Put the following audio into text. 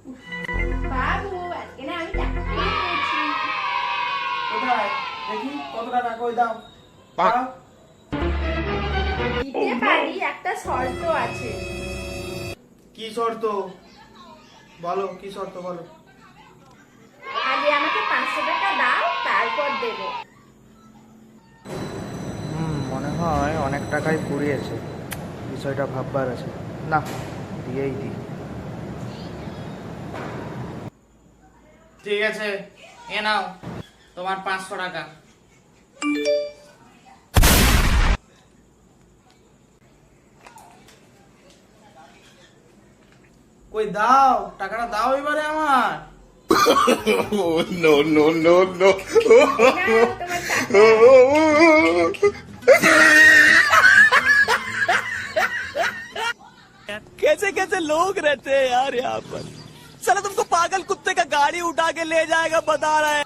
বাবু আজকে না আমি টাকা পেয়েছি। কোথায় দেখি কত টাকা কই দাও দাও। দিতে পারি, একটা শর্ত আছে। কি শর্ত বলো, কি শর্ত বলো। আগে আমাকে 500 টাকা দাও, তারপর দেবো। মনে হয় অনেক টাকাই পুড়িয়েছে, বিষয়টা ভাববার আছে। না, দিয়েই দিই। ঠিক আছে, এ নাও তোমার 500 টাকা। কই দাও টাকাটা, দাও এবারে আমার। no, no, no, no. নাও তোমার টাকা। कैसे कैसे लोग रहते हैं यार यहाँ पर। साला तुमको पागल कुत्ते का गाड़ी उठा के ले जाएगा बता रहे हैं।